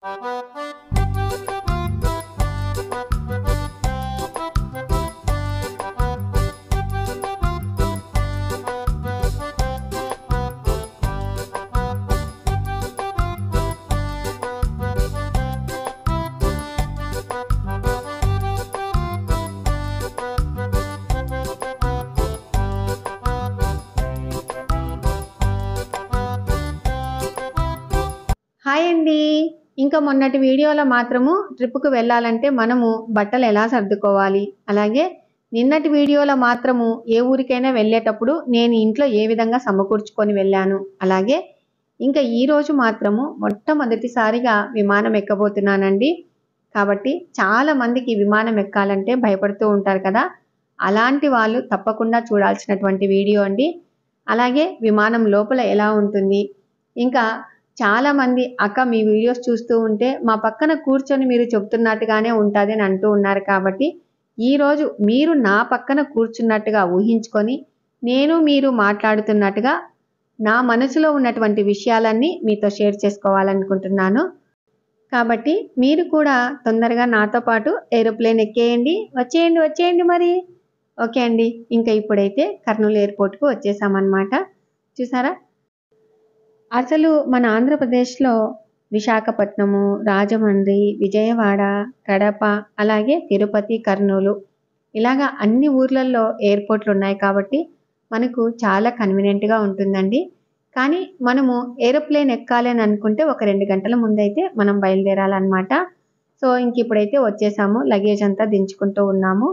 Hi అండి. ఇంకా మొన్నటి వీడియోలో మాత్రము ట్రిప్‌కు వెళ్ళాలంటే మనము బట్టలు ఎలా సర్దుకోవాలి, అలాగే నిన్నటి వీడియోలో మాత్రము ఏ ఊరికైనా వెళ్ళేటప్పుడు నేను ఇంట్లో ఏ విధంగా సమకూర్చుకొని వెళ్ళాను, అలాగే ఇంకా ఈరోజు మాత్రము మొట్టమొదటిసారిగా విమానం ఎక్కబోతున్నానండి. కాబట్టి చాలా మందికి విమానం ఎక్కాలంటే భయపడుతూ ఉంటారు కదా, అలాంటి వాళ్ళు తప్పకుండా చూడాల్సినటువంటి వీడియో అండి. అలాగే విమానం లోపల ఎలా ఉంటుంది, ఇంకా చాలామంది అక్క మీ వీడియోస్ చూస్తూ ఉంటే మా పక్కన కూర్చొని మీరు చెప్తున్నట్టుగానే ఉంటుంది అని అంటూ ఉన్నారు. కాబట్టి ఈరోజు మీరు నా పక్కన కూర్చున్నట్టుగా ఊహించుకొని నేను మీరు మాట్లాడుతున్నట్టుగా నా మనసులో ఉన్నటువంటి విషయాలన్నీ మీతో షేర్ చేసుకోవాలనుకుంటున్నాను. కాబట్టి మీరు కూడా తొందరగా నాతో పాటు ఏరోప్లేన్ ఎక్కేయండి, వచ్చేయండి మరి. ఓకే అండి, ఇంకా ఇప్పుడైతే కర్నూలు ఎయిర్పోర్ట్కు వచ్చేసామన్నమాట. చూసారా, అసలు మన ఆంధ్రప్రదేశ్లో విశాఖపట్నము, రాజమండ్రి, విజయవాడ, కడప, అలాగే తిరుపతి, కర్నూలు ఇలాగా అన్ని ఊర్లలో ఎయిర్పోర్ట్లు ఉన్నాయి. కాబట్టి మనకు చాలా కన్వీనియంట్గా ఉంటుందండి. కానీ మనము ఏరోప్లేన్ ఎక్కాలి అని అనుకుంటే ఒక 2 గంటల ముందైతే మనం బయలుదేరాలన్నమాట. సో ఇంక ఇప్పుడైతే వచ్చేసాము, లగేజ్ అంతా దించుకుంటూ ఉన్నాము.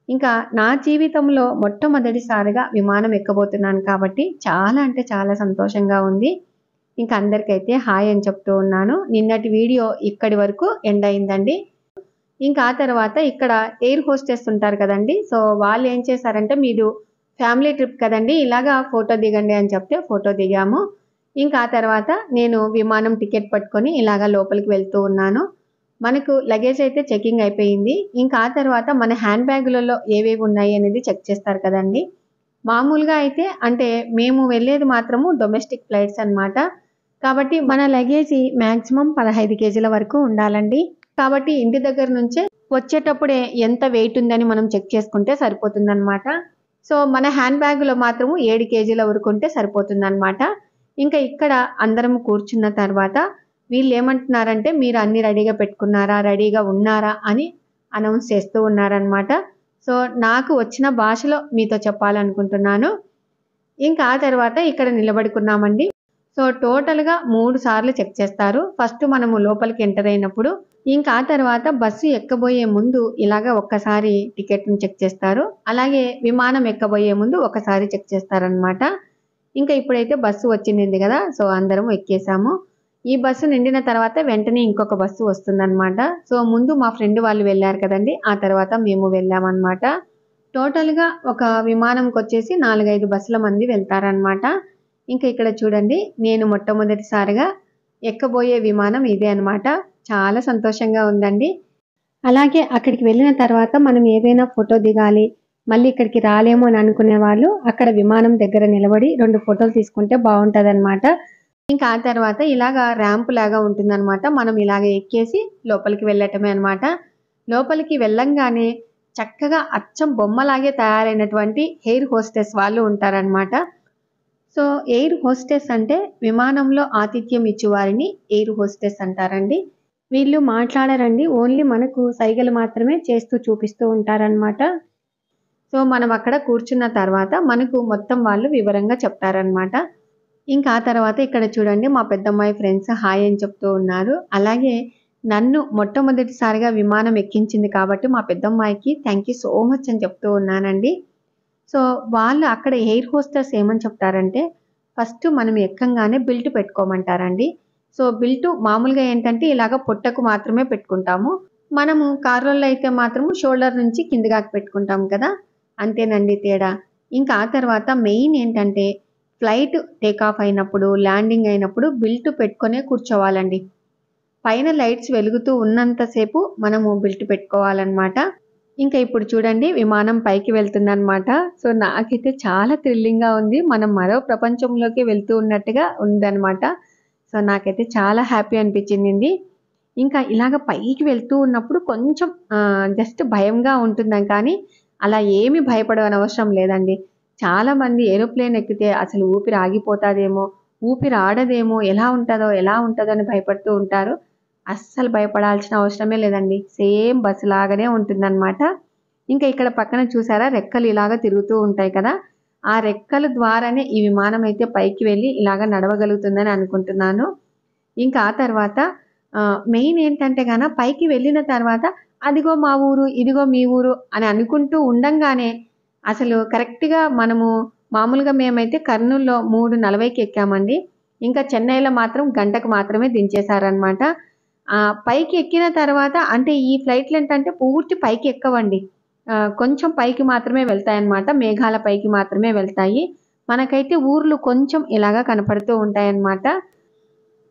ఇంకా నా జీవితంలో మొట్టమొదటిసారిగా విమానం ఎక్కబోతున్నాను కాబట్టి చాలా అంటే చాలా సంతోషంగా ఉంది. ఇంకా అందరికైతే హాయ్ అని చెప్తూ ఉన్నాను. నిన్నటి వీడియో ఇక్కడి వరకు ఎండ్ అయిందండి. ఇంకా ఆ తర్వాత ఇక్కడ ఎయిర్ హోస్టెస్ ఉంటారు కదండి, సో వాళ్ళు ఏం చేశారంటే మీరు ఫ్యామిలీ ట్రిప్ కదండి, ఇలాగా ఫోటో దిగండి అని చెప్తే ఫోటో దిగాము. ఇంకా ఆ తర్వాత నేను విమానం టికెట్ పట్టుకొని ఇలాగా లోపలికి వెళ్తూ ఉన్నాను. మనకు లగేజ్ అయితే చెకింగ్ అయిపోయింది. ఇంకా ఆ తర్వాత మన హ్యాండ్ బ్యాగులలో ఏవేవి ఉన్నాయి అనేది చెక్ చేస్తారు కదండి. మామూలుగా అయితే అంటే మేము వెళ్ళేది మాత్రము డొమెస్టిక్ ఫ్లైట్స్ అన్నమాట. కాబట్టి మన లగేజ్ మ్యాక్సిమం 15 కేజీల వరకు ఉండాలండి. కాబట్టి ఇంటి దగ్గర నుంచే వచ్చేటప్పుడే ఎంత వెయిట్ ఉందని మనం చెక్ చేసుకుంటే సరిపోతుందన్నమాట. సో మన హ్యాండ్ బ్యాగులో మాత్రము 7 కేజీల వరకు ఉంటే సరిపోతుందన్నమాట. ఇంకా ఇక్కడ అందరం కూర్చున్న తర్వాత వీళ్ళు ఏమంటున్నారంటే మీరు అన్ని రెడీగా పెట్టుకున్నారా, రెడీగా ఉన్నారా అని అనౌన్స్ చేస్తూ ఉన్నారనమాట. సో నాకు వచ్చిన భాషలో మీతో చెప్పాలనుకుంటున్నాను. ఇంకా ఆ తర్వాత ఇక్కడ నిలబడుకున్నామండి. సో టోటల్గా 3 సార్లు చెక్ చేస్తారు. ఫస్ట్ మనము లోపలికి ఎంటర్ అయినప్పుడు, ఇంకా ఆ తర్వాత బస్సు ఎక్కబోయే ముందు ఇలాగ ఒక్కసారి టికెట్ని చెక్ చేస్తారు, అలాగే విమానం ఎక్కబోయే ముందు ఒకసారి చెక్ చేస్తారనమాట. ఇంకా ఇప్పుడైతే బస్సు వచ్చింది కదా, సో అందరం ఎక్కేసాము. ఈ బస్సు నిండిన తర్వాత వెంటనే ఇంకొక బస్సు వస్తుందన్నమాట. సో ముందు మా ఫ్రెండ్ వాళ్ళు వెళ్ళారు కదండి, ఆ తర్వాత మేము వెళ్ళామన్నమాట. టోటల్గా ఒక విమానంకి వచ్చేసి 4-5 బస్సుల మంది వెళ్తారనమాట. ఇంకా ఇక్కడ చూడండి, నేను మొట్టమొదటిసారిగా ఎక్కబోయే విమానం ఇదే అనమాట. చాలా సంతోషంగా ఉందండి. అలాగే అక్కడికి వెళ్ళిన తర్వాత మనం ఏదైనా ఫోటో దిగాలి, మళ్ళీ ఇక్కడికి రాలేమో అని అనుకునే వాళ్ళు అక్కడ విమానం దగ్గర నిలబడి 2 ఫోటోలు తీసుకుంటే బాగుంటుంది అనమాట. ఇంకా ఆ తర్వాత ఇలాగా ర్యాంప్ లాగా ఉంటుందన్నమాట. మనం ఇలాగ ఎక్కేసి లోపలికి వెళ్ళటమే అనమాట. లోపలికి వెళ్ళంగానే చక్కగా అచ్చం బొమ్మలాగే తయారైనటువంటి ఎయిర్ హోస్టెస్ వాళ్ళు ఉంటారనమాట. సో ఎయిర్ హోస్టెస్ అంటే విమానంలో ఆతిథ్యం ఇచ్చేవారిని ఎయిర్ హోస్టెస్ అంటారండి. వీళ్ళు మాట్లాడరండి, ఓన్లీ మనకు సైగలు మాత్రమే చేస్తూ చూపిస్తూ ఉంటారనమాట. సో మనం అక్కడ కూర్చున్న తర్వాత మనకు మొత్తం వాళ్ళు వివరంగా చెప్తారనమాట. ఇంకా ఆ తర్వాత ఇక్కడ చూడండి, మా పెద్దమ్మాయి ఫ్రెండ్స్ హాయ్ అని చెప్తూ ఉన్నారు. అలాగే నన్ను మొట్టమొదటిసారిగా విమానం ఎక్కించింది కాబట్టి మా పెద్దమ్మాయికి థ్యాంక్ యూ సో మచ్ అని చెప్తూ ఉన్నానండి. సో వాళ్ళు అక్కడ ఎయిర్ హోస్టర్స్ ఏమని చెప్తారంటే ఫస్ట్ మనం ఎక్కంగానే బెల్ట్ పెట్టుకోమంటారండి. సో బెల్ట్ మామూలుగా ఏంటంటే ఇలాగ పొట్టకు మాత్రమే పెట్టుకుంటాము. మనము కార్లలో అయితే మాత్రము షోల్డర్ నుంచి కిందగా పెట్టుకుంటాం కదా, అంతేనండి తేడా. ఇంకా ఆ తర్వాత మెయిన్ ఏంటంటే ఫ్లైట్ టేకాఫ్ అయినప్పుడు, ల్యాండింగ్ అయినప్పుడు బెల్ట్ పెట్టుకొనే కూర్చోవాలండి. పైన లైట్స్ వెలుగుతూ ఉన్నంతసేపు మనము బెల్ట్ పెట్టుకోవాలన్నమాట. ఇంకా ఇప్పుడు చూడండి విమానం పైకి వెళ్తుందన్నమాట. సో నాకైతే చాలా థ్రిల్లింగ్గా ఉంది, మనం మరో ప్రపంచంలోకి వెళ్తూ ఉన్నట్టుగా ఉందన్నమాట. సో నాకైతే చాలా హ్యాపీ అనిపించింది. ఇంకా ఇలాగ పైకి వెళ్తూ ఉన్నప్పుడు కొంచెం జస్ట్ భయంగా ఉంటుందని, కానీ అలా ఏమి భయపడనవసరం లేదండి. చాలామంది ఏరోప్లేన్ ఎక్కితే అసలు ఊపిరి ఆగిపోతాదేమో, ఊపిరి ఆడదేమో, ఎలా ఉంటదో అని భయపడుతూ ఉంటారు. అస్సలు భయపడాల్సిన అవసరమే లేదండి. సేమ్ బస్సు లాగానే ఉంటుందన్నమాట. ఇంకా ఇక్కడ పక్కన చూసారా రెక్కలు ఇలాగ తిరుగుతూ ఉంటాయి కదా! ఆ రెక్కల ద్వారానే ఈ విమానం అయితే పైకి వెళ్ళి ఇలాగ నడవగలుగుతుందని అనుకుంటున్నాను. ఇంకా ఆ తర్వాత మెయిన్ ఏంటంటే పైకి వెళ్ళిన తర్వాత అదిగో మా ఊరు, ఇదిగో మీ ఊరు అని అనుకుంటూ ఉండంగానే అసలు కరెక్ట్‌గా మనము మామూలుగా మేమైతే కర్నూల్‌లో 3:40కి ఎక్కామండి. ఇంకా చెన్నైలో మాత్రం గంటకు మాత్రమే దించేశారనమాట. పైకి ఎక్కిన తర్వాత అంటే ఈ ఫ్లైట్‌లేంటంటే పూర్తి పైకి ఎక్కవండి. కొంచెం పైకి మాత్రమే వెళ్తాయన్నమాట. మేఘాల పైకి మాత్రమే వెళ్తాయి. మనకైతే ఊర్లు కొంచెం ఇలాగా కనపడుతూ ఉంటాయన్నమాట.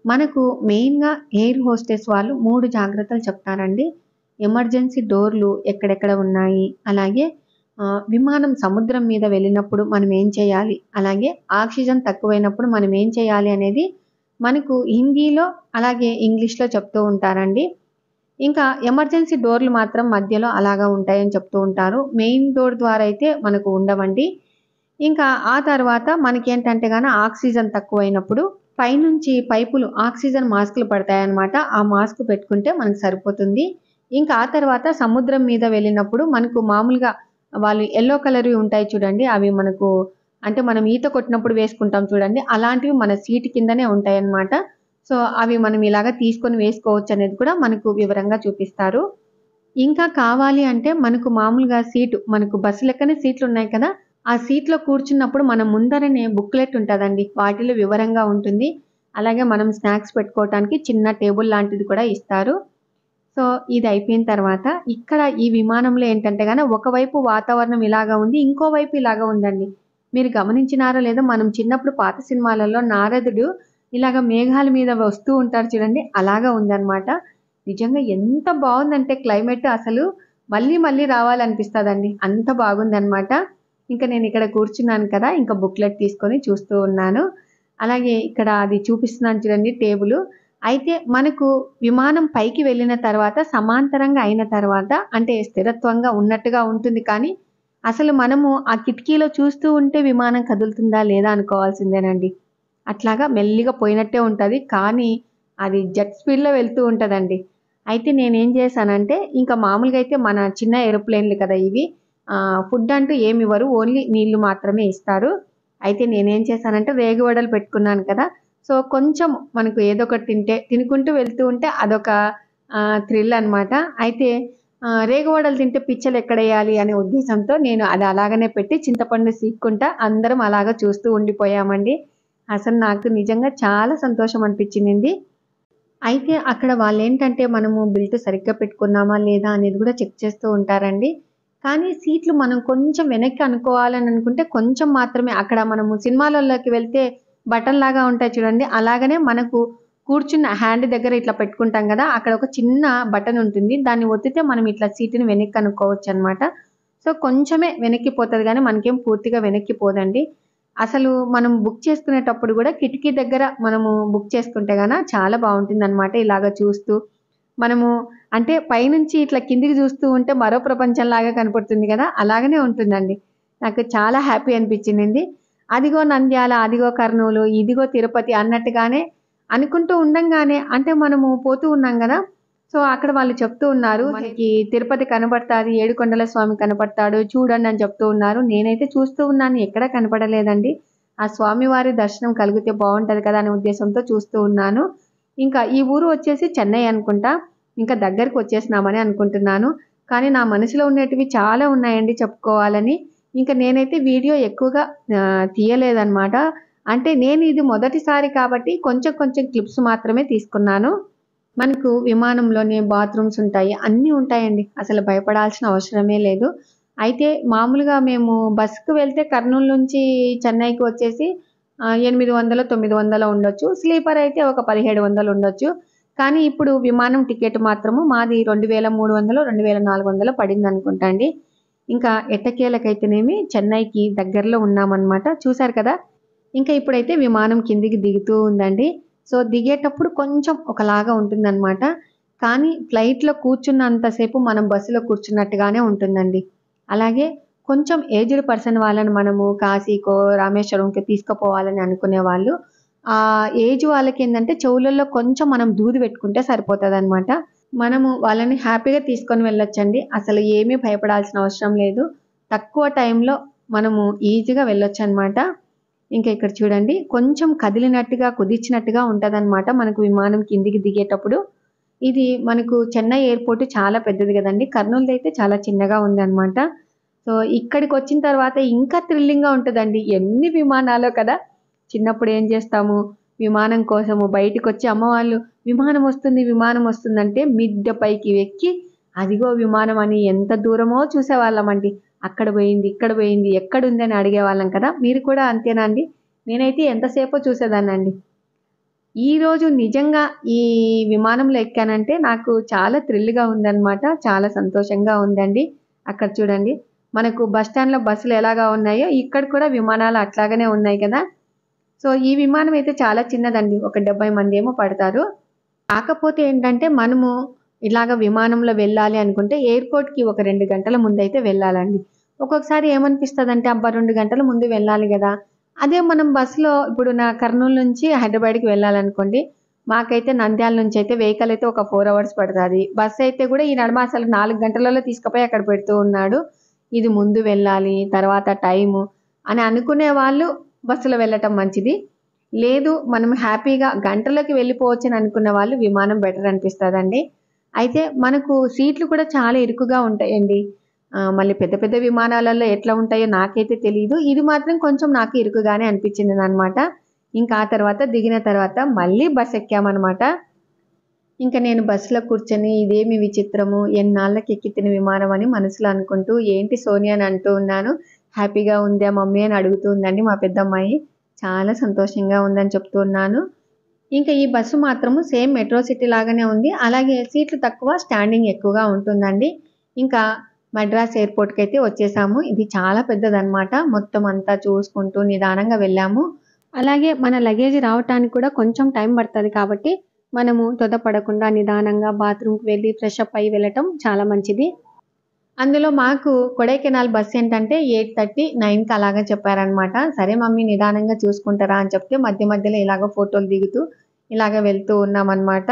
మనకు మెయిన్‌గా ఎయిర్ హోస్టెస్ వాళ్ళు 3 జాగ్రత్తలు చెప్తారండి. ఎమర్జెన్సీ డోర్‌లు ఎక్కడెక్కడ ఉన్నాయి, అలాగే విమానం సముద్రం మీద వెళ్ళినప్పుడు మనం ఏం చేయాలి, అలాగే ఆక్సిజన్ తక్కువైనప్పుడు మనం ఏం చేయాలి అనేది మనకు హిందీలో అలాగే ఇంగ్లీష్‌లో చెప్తూ ఉంటారండి. ఇంకా ఎమర్జెన్సీ డోర్‌లు మాత్రం మధ్యలో అలాగా ఉంటాయని చెప్తూ ఉంటారు. మెయిన్ డోర్ ద్వారా అయితే మనకు ఉండవండి. ఇంకా ఆ తర్వాత మనకేంటంటే ఆక్సిజన్ తక్కువైనప్పుడు పైనుంచి పైపులు ఆక్సిజన్ మాస్కులు పడతాయన్నమాట. ఆ మాస్క్ పెట్టుకుంటే మనకు సరిపోతుంది. ఇంకా ఆ తర్వాత సముద్రం మీద వెళ్ళినప్పుడు మనకు మామూలుగా వాళ్ళు యెల్లో కలర్‌వి ఉంటాయి చూడండి. అవి మనకు అంటే మనం ఈత కొట్టినప్పుడు వేసుకుంటాం చూడండి. అలాంటివి మన సీట్ కిందనే ఉంటాయన్నమాట. సో, అవి మనం ఇలాగ తీసుకొని వేసుకోవచ్చనేది కూడా మనకు వివరంగా చూపిస్తారు. ఇంకా కావాలి అంటే మనకు మామూలుగా మనకు బస్సు లెక్కనే సీట్లున్నాయి కదా! ఆ సీట్‌లో కూర్చున్నప్పుడు మన ముందరనే బుక్లెట్ ఉంటదండి. వాటిలో వివరంగా ఉంటుంది. అలాగే మనం స్నాక్స్ పెట్టుకోవటానికి చిన్న టేబుల్ లాంటిది కూడా ఇస్తారు. సో, ఇది అయిపోయిన తర్వాత ఇక్కడ ఈ విమానంలో ఏంటంటే ఒకవైపు వాతావరణం ఇలాగా ఉంది. ఇంకోవైపు ఇలాగా ఉందండి. మీరు గమనించినారో లేదో మనం చిన్నప్పుడు పాత సినిమాలలో నారదుడు ఇలాగ మేఘాల మీద వస్తూ ఉంటారు చూడండి. అలాగా ఉందన్నమాట. నిజంగా ఎంత బావుందంటే క్లైమేట్ అసలు మళ్ళీ మళ్ళీ రావాలనిపిస్తదండి. అంత బాగుందన్నమాట. ఇంక నేనిక్కడ కూర్చున్నాను కదా! ఇంక బుక్‌లెట్ తీసుకొని చూస్తూ ఉన్నాను. అలాగే ఇక్కడ అది చూపిస్తున్నాను చూడండి టేబులు. అయితే మనకు విమానం పైకి వెళ్ళిన తర్వాత సమాంతరంగా అయిన తర్వాత అంటే స్థిరత్వంగా ఉన్నట్టుగా ఉంటుంది కానీ, అసలు మనము ఆ కిటికీలో చూస్తూ ఉంటే విమానం కదులుతుందా లేదా అనుకోవాల్సిందేనండి. అట్లాగా మెల్లిగా పోయినట్టే ఉంటది. కానీ అది జెట్ స్పీడ్‌లో వెళ్తూ ఉంటదండి. అయితే నేనేం చేశానంటే ఇంకా మామూలుగా అయితే మన చిన్న ఏరోప్లేన్‌లు కదా ఇవి. ఫుడ్ అంటూ ఏమివ్వరు. ఓన్లీ నీళ్లు మాత్రమే ఇస్తారు. అయితే నేనేం చేశానంటే రేగివడలు పెట్టుకున్నాను కదా! సో, కొంచెం మనకు ఏదో ఒకటి తినుకుంటూ వెళ్తూ ఉంటే అదొక థ్రిల్ అన్నమాట. అయితే రేగివడలు తింటే పిచ్చలెక్కడెయ్యాలి అనే ఉద్దేశంతో నేను అది అలాగనే పెట్టి చింతపండు సీక్కుంటా అందరం అలాగా చూస్తూ ఉండిపోయామండి. అసలు నాకు నిజంగా చాలా సంతోషం అనిపించింది. అయితే అక్కడ వాళ్ళేంటంటే మనము బెల్ట్ సరిగ్గా పెట్టుకున్నామా లేదా అనేది కూడా చెక్ చేస్తూ ఉంటారండి. కానీ సీట్లు మనం కొంచెం వెనక్కి అనుకోవాలని అనుకుంటే కొంచెం మాత్రమే అక్కడ మనము సినిమాలలోకి వెళ్తే బటన్‌లాగా ఉంటాయి చూడండి. అలాగనే మనకు కూర్చున్న హ్యాండ్ దగ్గర ఇట్లా పెట్టుకుంటాం గదా! అక్కడ ఒక చిన్న బటన్ ఉంటుంది. దాన్ని ఒత్తితే మనం ఇట్లా సీటుని వెనక్కి అనుకోవచ్చనమాట. సో, కొంచెమే వెనక్కి పోతది గానీ మనకేం పూర్తిగా వెనక్కి పోదండి. అసలు మనం బుక్ చేసుకునేటప్పుడు గూడా కిటికీ దగ్గర మనము బుక్ చేసుకుంటే చాలా బావుంటుందనమాట. ఇలాగ చూస్తూ మనము అంటే పైనుంచి ఇట్లా కిందికి చూస్తూ ఉంటే మరో ప్రపంచంలాగా కనపడుతుంది గదా! అలాగనే ఉంటుందండి. నాకు చాలా హ్యాపీ అనిపించింది. అదిగో నంద్యాల, అదిగో కర్నూలు, ఇదిగో తిరుపతి అన్నట్టుగానే అనుకుంటూ ఉండంగానే అంటే మనము పోతూ ఉన్నాం గదా! సో, అక్కడ వాళ్ళు చెప్తూ ఉన్నారు. మనకి తిరుపతి కనపడతాది, ఏడుకొండల స్వామి కనపడతాడు చూడండి అని చెప్తూ ఉన్నారు. నేనైతే చూస్తూ ఉన్నాను. ఎక్కడా కనపడలేదండి. ఆ స్వామివారి దర్శనం కలిగితే బావుంటది కదా! అనే ఉద్దేశంతో చూస్తూ ఉన్నాను. ఇంకా ఈ ఊరు వచ్చేసి చెన్నై అనుకుంటా. ఇంకా దగ్గరికి వచ్చేసినామని అనుకుంటున్నాను. కానీ నా మనసులో ఉండేటివి చాలా ఉన్నాయండి చెప్పుకోవాలని. ఇంక నేనైతే వీడియో ఎక్కువగా తీయలేదనమాట. అంటే నేను ఇది మొదటిసారి కాబట్టి కొంచెం కొంచెం క్లిప్స్ మాత్రమే తీసుకున్నాను. మనకు విమానంలోనే బాత్రూమ్స్ ఉంటాయి. అన్నీ ఉంటాయండి. అసలు భయపడాల్సిన అవసరమే లేదు. అయితే మామూలుగా మేము బస్‌కి వెళ్తే కర్నూలు నుంచి చెన్నైకి వచ్చేసి 800, 900 ఉండొచ్చు. స్లీపర్ అయితే ఒక 1700 ఉండొచ్చు. కానీ ఇప్పుడు విమానం టికెట్ మాత్రము మాది 2300, 2400 పడిందనుకుంటా అండి. ఇంకా ఎట్టకేలకైతేనేమి చెన్నైకి దగ్గరలో ఉన్నామనమాట. చూసారు కదా! ఇంకా ఇప్పుడైతే విమానం కిందికి దిగుతూ ఉందండి. సో, దిగేటప్పుడు కొంచెం ఒకలాగా ఉంటుందనమాట. కానీ ఫ్లైట్‌లో కూర్చున్నంతసేపు మనం బస్సులో కూర్చున్నట్టుగానే ఉంటుందండి. అలాగే కొంచెం ఏజ్డ్ పర్సన్ వాళ్ళని మనము కాశీకో, రామేశ్వరంకో తీసుకుపోవాలని అనుకునే వాళ్ళు, ఏజ్ వాళ్ళకేందంటే చెవులలో కొంచెం మనం దూది పెట్టుకుంటే సరిపోతదనమాట. మనము వాళ్ళని హ్యాపీగా తీసుకొని వెళ్ళొచ్చండి. అసలు ఏమీ భయపడాల్సిన అవసరం లేదు. తక్కువ టైంలో మనము ఈజీగా వెళ్ళొచ్చనమాట. ఇంకా ఇక్కడ చూడండి కొంచెం కదిలినట్టుగా, కుదిచ్చినట్టుగా ఉంటదనమాట మనకు విమానం కిందికి దిగేటప్పుడు. ఇది మనకు చెన్నై ఎయిర్‌పోర్ట్ చాలా పెద్దది గదండీ! కర్నూల్‌దయితే చాలా చిన్నగా ఉందనమాట. సో, ఇక్కడికొచ్చిన తర్వాత ఇంకా థ్రిల్లింగ్‌గా ఉంటదండి. ఎన్ని విమానాలో కదా! చిన్నప్పుడు ఏం చేస్తాము, విమానం కోసము బయటికొచ్చి అమ్మ వాళ్ళు విమానం వస్తుందంటే మిద్దె పైకి ఎక్కి అదిగో విమానం అని ఎంత దూరమో చూసేవాళ్ళమండి. అక్కడ పోయింది, ఇక్కడ పోయింది, ఎక్కడుందని అడిగేవాళ్ళం కదా! మీరు కూడా అంతేనా అండి? నేనైతే ఎంతసేపో చూసేదాన్నండి. ఈరోజు నిజంగా ఈ విమానంలో ఎక్కానంటే నాకు చాలా థ్రిల్‌గా ఉందనమాట. చాలా సంతోషంగా ఉందండి. అక్కడ చూడండి మనకు బస్ స్టాండ్‌లో బస్సులు ఎలాగా ఉన్నాయో ఇక్కడ కూడా విమానాలు అట్లాగనే ఉన్నాయి కదా! సో, ఈ విమానం అయితే చాలా చిన్నదండి. ఒక 70 మందేమో పడతారు. కాకపోతే ఏంటంటే మనము ఇలాగ విమానంలో వెళ్ళాలి అనుకుంటే ఎయిర్‌పోర్ట్‌కి ఒక 2 గంటల ముందైతే వెళ్ళాలండి. ఒక్కొక్కసారి ఏమనిపిస్తదంటే అబ్బా! 2 గంటల ముందు వెళ్ళాలి గదా! అదే మనం బస్సులో ఇప్పుడు నా కర్నూలు నుంచి హైదరాబాద్‌కి వెళ్ళాలనుకోండి. మాకైతే నంద్యాల నుంచయితే వెహికల్ అయితే ఒక 4 అవర్స్ పడతది. బస్ అయితే గూడా ఈ నడుమ అసలు 4 గంటలలో తీసుకుపోయి అక్కడ పెడుతూ ఉన్నాడు. ఇది ముందు వెళ్ళాలి, తర్వాత టైము అని అనుకునే వాళ్ళు బస్సులో వెళ్ళటం మంచిది. లేదు మనం హ్యాపీగా గంటలోకి వెళ్ళిపోవచ్చని అనుకున్న వాళ్ళు విమానం బెటర్ అనిపిస్తదండి. అయితే మనకు సీట్లు కూడా చాలా ఇరుకుగా ఉంటాయండి. మళ్ళీ పెద్ద పెద్ద విమానాలలో ఎట్లా ఉంటాయో నాకైతే తెలీదు. ఇది మాత్రం కొంచెం నాకు ఇరుకుగానే అనిపించిందనమాట. ఇంకా ఆ తర్వాత దిగిన తర్వాత మళ్ళీ బస్ ఎక్కామనమాట. ఇంక నేను బస్సులో కూర్చొని ఇదేమి విచిత్రము, ఎన్నాళ్ళకి ఎక్కితిన విమానం అని మనసులో అనుకుంటూ, ఏంటి సోని అని అంటూ ఉన్నాను. హ్యాపీగా ఉందా మమ్మీ అని అడుగుతూ ఉందండి మా పెద్దమ్మాయి. చాలా సంతోషంగా ఉందని చెప్తూ ఉన్నాను. ఇంకా ఈ బస్సు మాత్రము సేమ్ మెట్రో సిటీ లాగానే ఉంది. అలాగే సీట్లు తక్కువ, స్టాండింగ్ ఎక్కువగా ఉంటుందండి. ఇంకా మద్రాస్ ఎయిర్‌పోర్ట్‌కైతే వచ్చేసాము. ఇది చాలా పెద్దదనమాట. మొత్తం అంతా చూసుకుంటూ నిదానంగా వెళ్ళాము. అలాగే మన లగేజ్ రావటానికి కూడా కొంచెం టైం పడతది కాబట్టి, మనము తొందరపడకుండా నిదానంగా బాత్రూమ్‌కి వెళ్లి ఫ్రెష్ అప్ అయ్యి వెళ్ళటం చాలా మంచిది. అందులో మాకు కొడైకెనాల్ బస్ ఏంటంటే 8:30, 9కి అలాగా చెప్పారనమాట. సరే మమ్మీ నిదానంగా చూసుకుంటారా అని చెప్తే మధ్య మధ్యలో ఇలాగ ఫోటోలు దిగుతూ ఇలాగ వెళ్తూ ఉన్నామనమాట.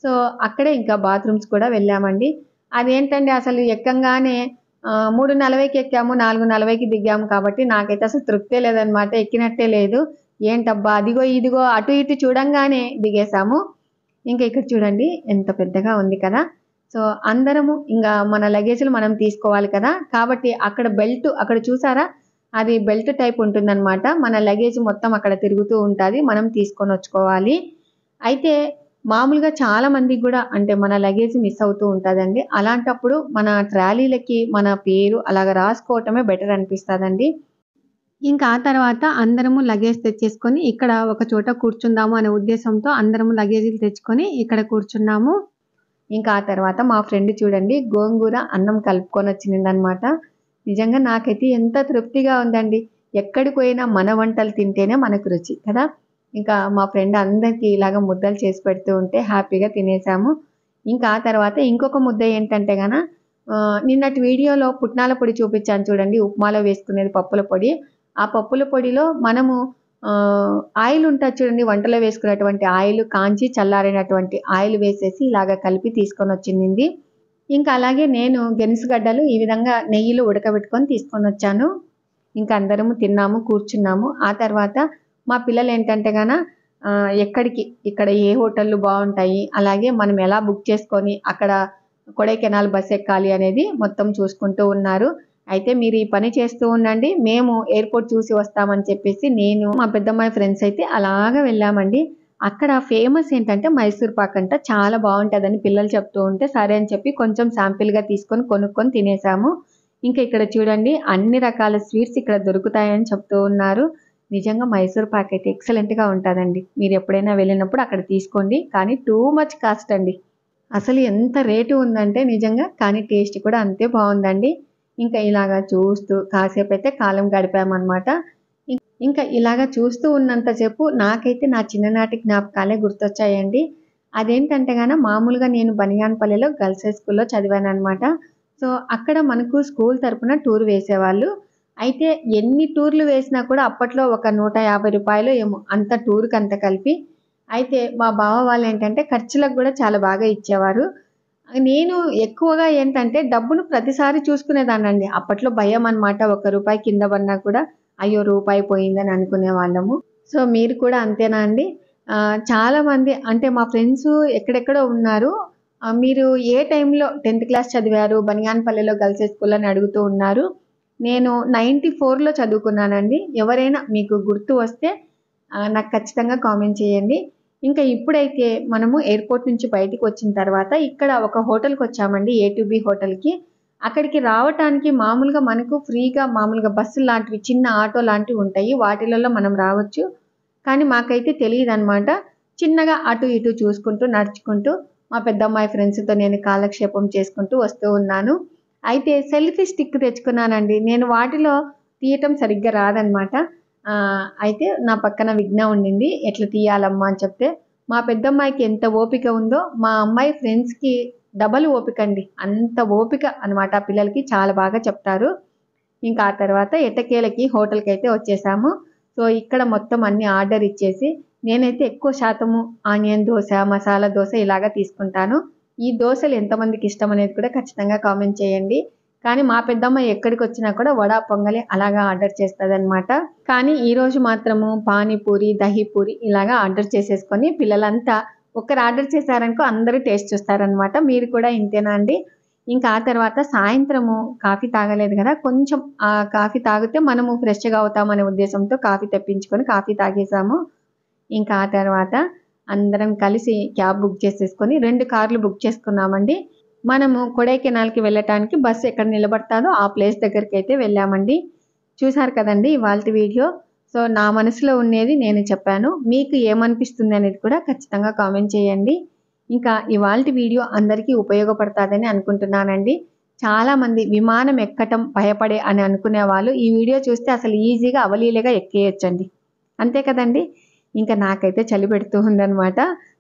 సో, అక్కడే ఇంకా బాత్రూమ్స్ కూడా వెళ్ళామండి. అదేంటండి అసలు ఎక్కంగానే 3:40కి ఎక్కాము, 4:40కి దిగాము కాబట్టి నాకైతే అసలు తృప్తే లేదనమాట. ఎక్కినట్టే లేదు. ఏంటబ్బా! అదిగో ఇదిగో అటు ఇటు చూడంగానే దిగేసాము. ఇంకా ఇక్కడ చూడండి ఎంత పెద్దగా ఉంది కదా! సో, అందరము ఇంగా మన లగేజ్‌లు మనం తీసుకోవాలి కదా! కాబట్టి అక్కడ చూసారా? అది బెల్ట్ టైప్ ఉంటుందనమాట. మన లగేజ్ మొత్తం అక్కడ తిరుగుతూ ఉంటాది. మనం తీసుకొనొచ్చుకోవాలి. అయితే మామూలుగా చాలా మందికి గూడా అంటే మన లగేజ్ మిస్ అవుతూ ఉంటదండి. అలాంటప్పుడు మన ట్రాలీలకి మన పేరు అలాగ రాసుకోవటమే బెటర్ అనిపిస్తదండి. ఇంకా ఆ తర్వాత అందరము లగేజ్ తెచ్చేసుకొని ఇక్కడ ఒక చోట కూర్చుందాము అనే ఉద్దేశంతో అందరము లగేజీలు తెచ్చుకొని ఇక్కడ కూర్చున్నాము. ఇంకా ఆ తర్వాత మా ఫ్రెండ్ చూడండి గోంగూర అన్నం కలుపుకొనొచ్చిందనమాట. నిజంగా నాకైతే ఎంత తృప్తిగా ఉందండి. ఎక్కడికి పోయినా మన వంటలు తింటేనే మనకు రుచి కదా! ఇంకా మా ఫ్రెండ్ అందరికీ ఇలాగ ముద్దలు చేసి పెడుతూ ఉంటే హ్యాపీగా తినేసాము. ఇంకా ఆ తర్వాత ఇంకొక ముద్ద ఏంటంటే నిన్నటి వీడియోలో పుట్నాల పొడి చూపించాను చూడండి. ఉప్మాలో వేసుకునేది పప్పుల పొడి. ఆ పప్పుల పొడిలో మనము ఆయిల్ ఉంటది చూడండి వంటలో వేసుకునేటువంటి ఆయిల్ కాంచి చల్లారినటువంటి ఆయిల్ వేసేసి ఇలాగ కలిపి తీసుకొనొచ్చింది. ఇంకా అలాగే నేను గెనుసుగడ్డలు ఈ విధంగా నెయ్యిలో ఉడకబెట్టుకొని తీసుకొనొచ్చాను. ఇంక అందరము తిన్నాము, కూర్చున్నాము. ఆ తర్వాత మా పిల్లలేంటంటే ఇక్కడ ఏ హోటల్‌లు బావుంటాయి, అలాగే మనం ఎలా బుక్ చేసుకొని అక్కడ కొడైకెనాల్ బస్ ఎక్కాలి అనేది మొత్తం చూసుకుంటూ ఉన్నారు. అయితే మీరు ఈ పని చేస్తూ ఉండండి. మేము ఎయిర్‌పోర్ట్ చూసి వస్తామని చెప్పేసి నేను, మా పెద్దమ్మాయి ఫ్రెండ్స్ అయితే అలాగా వెళ్ళామండి. అక్కడ ఫేమస్ ఏంటంటే మైసూర్ పాక్ అంట. చాలా బావుంటదని పిల్లలు చెప్తూ ఉంటే సరే అని చెప్పి కొంచెం శాంపిల్‌గా తీసుకొని కొనుక్కొని తినేసాము. ఇంకా ఇక్కడ చూడండి అన్ని రకాల స్వీట్స్ ఇక్కడ దొరుకుతాయని చెప్తూ ఉన్నారు. నిజంగా మైసూర్ పాక్ అయితే ఎక్సలెంట్‌గా ఉంటదండి. మీరెప్పుడైనా వెళ్ళినప్పుడు అక్కడ తీసుకోండి. కానీ టూ మచ్ కాస్ట్ అండి. అసలు ఎంత రేటు ఉందంటే నిజంగా కానీ టేస్ట్ కూడా అంతే బావుందండి. ఇంకా ఇలాగ చూస్తూ కాసేపైతే కాలం గడిపామనమాట. ఇంకా ఇలాగ చూస్తూ ఉన్నంత సేపు నాకైతే నా చిన్ననాటి జ్ఞాపకాలే గుర్తొచ్చాయండి. అదేంటంటే మామూలుగా నేను బనియాన్పల్లిలో గర్ల్స్ హై స్కూల్లో చదివాననమాట. సో, అక్కడ మనకు స్కూల్ తరపున టూర్ వేసేవాళ్ళు. అయితే ఎన్ని టూర్‌లు వేసినా కూడా అప్పట్లో ఒక రూ. 150 ఏమో అంత టూర్‌కంతా కలిపి. అయితే మా బావ వాళ్ళేంటంటే ఖర్చులకు గూడా చాలా బాగా ఇచ్చేవారు. నేను ఎక్కువగా ఏంటంటే డబ్బును ప్రతిసారి చూసుకునేదాన్నండి. అప్పట్లో భయమనమాట. ఒక్క రూపాయి కింద పడినా కూడా అయ్యో! రూపాయి పోయిందని అనుకునేవాళ్ళము. సో, మీరు కూడా అంతేనా అండి? చాలామంది అంటే మా ఫ్రెండ్స్ ఎక్కడెక్కడో ఉన్నారు. మీరు ఏ టైంలో 10థ్ క్లాస్ చదివారు? బనియాన్‌పల్లిలో గర్ల్స్ హై స్కూల్ అని అడుగుతూ ఉన్నారు. నేను 94లో చదువుకున్నానండి. ఎవరైనా మీకు గుర్తు వస్తే నాకు ఖచ్చితంగా కామెంట్ చేయండి. ఇంకా ఇప్పుడైతే మనము ఎయిర్‌పోర్ట్ నుంచి బయటికి వచ్చిన తర్వాత ఇక్కడ ఒక హోటల్‌కొచ్చామండి. ఏ టు బి హోటల్‌కి. అక్కడికి రావటానికి మామూలుగా మనకు ఫ్రీగా మామూలుగా బస్సులు లాంటివి చిన్న ఆటో లాంటివి ఉంటాయి. వాటిలలో మనం రావచ్చు. కానీ మాకైతే తెలీదనమాట. చిన్నగా అటు ఇటు చూసుకుంటూ, నడుచుకుంటూ మా పెద్దమ్మాయి ఫ్రెండ్స్‌తో నేను కాలక్షేపం చేసుకుంటూ వస్తూ ఉన్నాను. అయితే సెల్ఫీ స్టిక్ తెచ్చుకున్నానండి. నేను వాటిలో తీయటం సరిగ్గా రాదనమాట. అయితే నా పక్కన విజ్ఞ ఉండింది. "ఎట్లా తీయాలమ్మా" అని చెప్తే, మా పెద్దమ్మాయికి ఎంత ఓపిక ఉందో, మా అమ్మాయి ఫ్రెండ్స్‌కి డబల్ ఓపికండి. అంత ఓపిక అనమాట ఆ పిల్లలకి. చాలా బాగా చెప్తారు. ఇంకా ఆ తర్వాత ఎట్టకేలకి హోటల్‌కైతే వచ్చేసాము. సో, ఇక్కడ మొత్తం అన్నీ ఆర్డర్ ఇచ్చేసి, నేనైతే ఎక్కువ శాతము ఆనియన్ దోస, మసాలా దోస ఇలాగా తీసుకుంటాను. ఈ దోసలు ఎంతమందికి ఇష్టమనేది కూడా ఖచ్చితంగా కామెంట్ చేయండి. కానీ మా పెద్దమ్మాయి ఎక్కడికొచ్చినా కూడా వడ, పొంగలి అలాగా ఆర్డర్ చేస్తదనమాట. కానీ ఈరోజు మాత్రము పానీపూరి, దహీపూరి ఇలాగా ఆర్డర్ చేసేసుకొని పిల్లలంతా ఒకరు ఆర్డర్ చేశారనుకో అందరూ టేస్ట్ చూస్తారనమాట. మీరు కూడా ఇంతేనా అండి? ఇంకా ఆ తర్వాత సాయంత్రము కాఫీ తాగలేదు గదా! కొంచెం కాఫీ తాగితే మనము ఫ్రెష్‌గా అవుతామనే ఉద్దేశంతో కాఫీ తెప్పించుకొని కాఫీ తాగేసాము. ఇంకా ఆ తర్వాత అందరం కలిసి క్యాబ్ బుక్ చేసేసుకొని 2 కార్లు బుక్ చేసుకున్నామండి. మనము కొడైకెనాల్‌కి వెళ్ళటానికి బస్సు ఎక్కడ నిలబడతాదో ఆ ప్లేస్ దగ్గరికైతే వెళ్ళామండి. చూసారు కదండీ ఇవాల్టి వీడియో. సో, నా మనసులో ఉండేది నేను చెప్పాను. మీకు ఏమనిపిస్తుందనేది కూడా ఖచ్చితంగా కామెంట్ చేయండి. ఇంకా ఇవాల్టి వీడియో అందరికీ ఉపయోగపడతాదని అనుకుంటున్నానండి. చాలామంది విమానం ఎక్కటం భయపడే అని అనుకునే వాళ్ళు ఈ వీడియో చూస్తే అసలు ఈజీగా అవలీలగా ఎక్కేయొచ్చండి. అంతే కదండీ! ఇంక నాకైతే చలి పెడుతూ ఉందనమాట.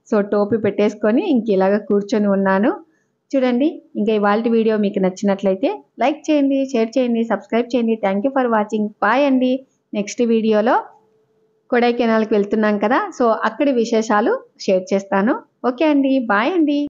సో, టోపీ పెట్టేసుకొని ఇంక ఇలాగ కూర్చొని ఉన్నాను. చూడండి ఇంక ఇవాల్టి వీడియో మీకు నచ్చినట్లయితే లైక్ చేయండి, షేర్ చేయండి, సబ్స్క్రైబ్ చేయండి. Thank you for watching. Bye అండి. నెక్స్ట్ వీడియోలో కొడైకెనాల్‌కి వెళ్తున్నాం కదా! సో, అక్కడి విశేషాలు షేర్ చేస్తాను. ఓకే అండి. బాయ్ అండి.